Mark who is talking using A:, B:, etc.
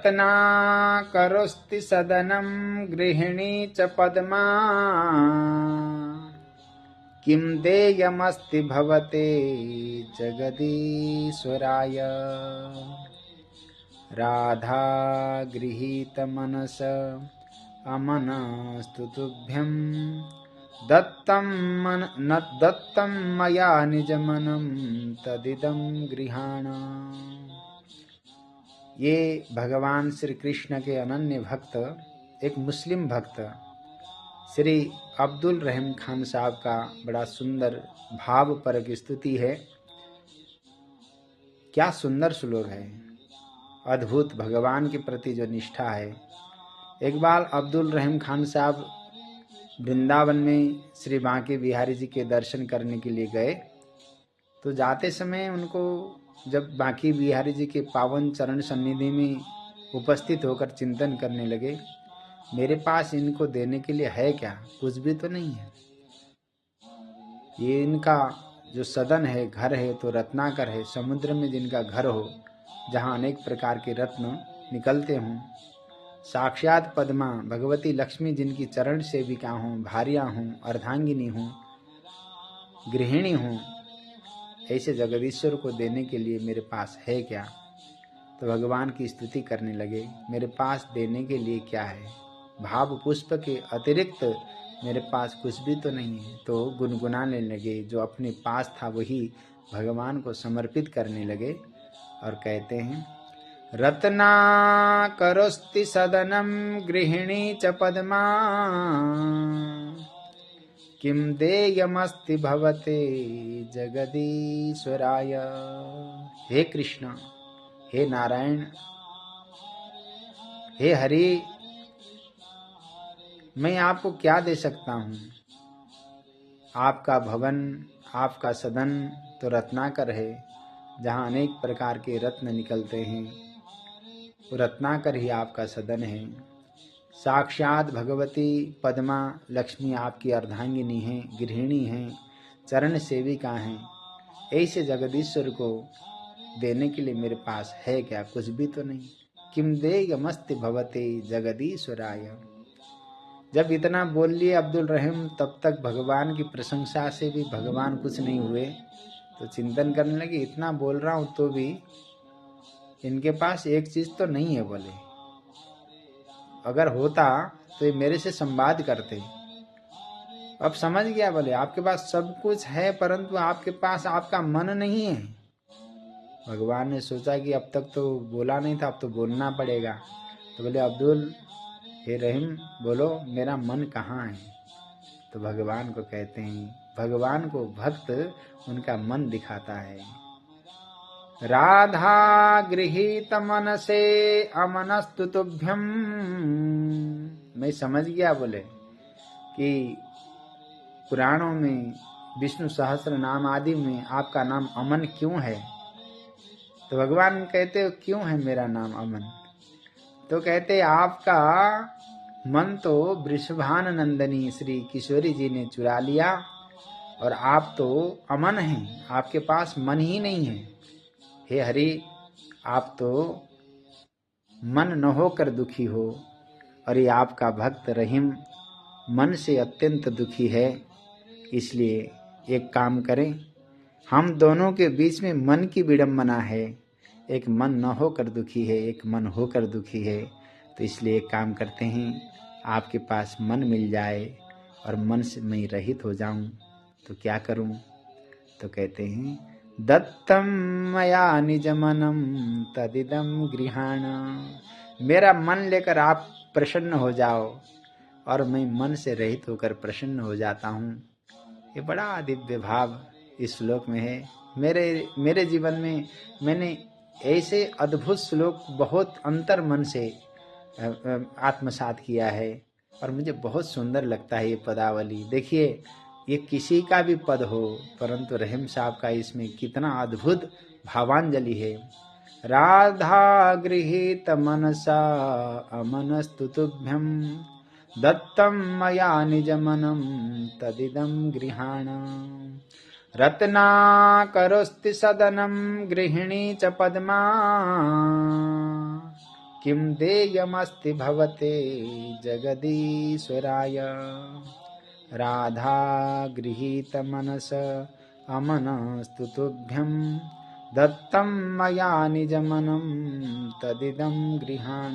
A: रत्नाकरोस्ति सदनं गृहिणी च पद्मा किं देयमस्ति भवते जगदीश्वराय। राधा गृहीतमनस अमनस्तु तुभ्यं दत्तं मया निजमनं तदिदं गृहाण। ये भगवान श्री कृष्ण के अनन्य भक्त एक मुस्लिम भक्त श्री अब्दुल रहम खान साहब का बड़ा सुंदर भावपरक स्तुति है। क्या सुंदर श्लोक है, अद्भुत भगवान के प्रति जो निष्ठा है। एक बार अब्दुल रहम खान साहब वृंदावन में श्री बांके बिहारी जी के दर्शन करने के लिए गए, तो जाते समय उनको जब बांके बिहारी जी के पावन चरण सन्निधि में उपस्थित होकर चिंतन करने लगे, मेरे पास इनको देने के लिए है क्या, कुछ भी तो नहीं है। ये इनका जो सदन है, घर है तो रत्नाकर है। समुद्र में जिनका घर हो, जहाँ अनेक प्रकार के रत्न निकलते हों, साक्षात पद्मा भगवती लक्ष्मी जिनकी चरण सेविका हों, भार्या हों, अर्धांगिनी हों, गृहिणी हों, ऐसे जगदीश्वर को देने के लिए मेरे पास है क्या। तो भगवान की स्तुति करने लगे, मेरे पास देने के लिए क्या है, भाव पुष्प के अतिरिक्त मेरे पास कुछ भी तो नहीं है। तो गुनगुनाने लगे, जो अपने पास था वही भगवान को समर्पित करने लगे और कहते हैं, रत्नाकरोस्ति सदनं गृहिणी च पद्मा किं देयमस्ति भवते जगदीश्वराय। हे कृष्ण, हे नारायण, हे हरि, मैं आपको क्या दे सकता हूँ। आपका भवन, आपका सदन तो रत्नाकर है, जहाँ अनेक प्रकार के रत्न निकलते हैं, वो रत्नाकर ही आपका सदन है। साक्षात भगवती पद्मा लक्ष्मी आपकी अर्धांगिनी हैं, गृहिणी हैं, चरण सेविका हैं। ऐसे जगदीश्वर को देने के लिए मेरे पास है क्या, कुछ भी तो नहीं। किम देयमस्ति भवते जगदीश्वराय। जब इतना बोल लिए अब्दुल रहम, तब तक भगवान की प्रशंसा से भी भगवान कुछ नहीं हुए, तो चिंतन करने लगे, इतना बोल रहा हूँ तो भी इनके पास एक चीज तो नहीं है। बोले, अगर होता तो ये मेरे से संवाद करते। अब समझ गया, बोले आपके पास सब कुछ है, परंतु आपके पास आपका मन नहीं है। भगवान ने सोचा कि अब तक तो बोला नहीं था, अब तो बोलना पड़ेगा। तो बोले, अब्दुल हे रहीम, बोलो मेरा मन कहाँ है। तो भगवान को कहते हैं, भगवान को भक्त उनका मन दिखाता है। राधा गृहीत मनसे अमनस्तु तुभ्यं। मैं समझ गया, बोले कि पुराणों में विष्णु सहस्त्र नाम आदि में आपका नाम अमन क्यों है। तो भगवान कहते हो, क्यों है मेरा नाम अमन। तो कहते, आपका मन तो वृषभान नंदनी श्री किशोरी जी ने चुरा लिया, और आप तो अमन हैं, आपके पास मन ही नहीं है। हे हरि, आप तो मन न होकर दुखी हो, और ये आपका भक्त रहीम मन से अत्यंत दुखी है। इसलिए एक काम करें, हम दोनों के बीच में मन की विडंबना है। एक मन न होकर दुखी है, एक मन होकर दुखी है। तो इसलिए एक काम करते हैं, आपके पास मन मिल जाए और मन से मैं रहित हो जाऊं, तो क्या करूं। तो कहते हैं, दत्तम मया निजमनम तदिदम गृहाण। मेरा मन लेकर आप प्रसन्न हो जाओ, और मैं मन से रहित होकर प्रसन्न हो जाता हूँ। ये बड़ा दिव्य भाव इस श्लोक में है। मेरे जीवन में मैंने ऐसे अद्भुत श्लोक बहुत अंतर मन से आत्मसात किया है, और मुझे बहुत सुंदर लगता है ये पदावली। देखिए, ये किसी का भी पद हो, परंतु रहीम साहब का इसमें कितना अद्भुत भावांजलि है। राधा गृहीत मनसा अमनस्तु तुभ्यं दत्तं मया निजमनं तदिदं गृहाण। रत्नाकरोऽस्ति सदनं गृहिणी च पद्मा किं देयमस्ति भवते जगदीश्वराय राधा गृहीतमनस अमनस्तु तुभ्यं दत्तं मया निजमनं तदिदं गृहाण।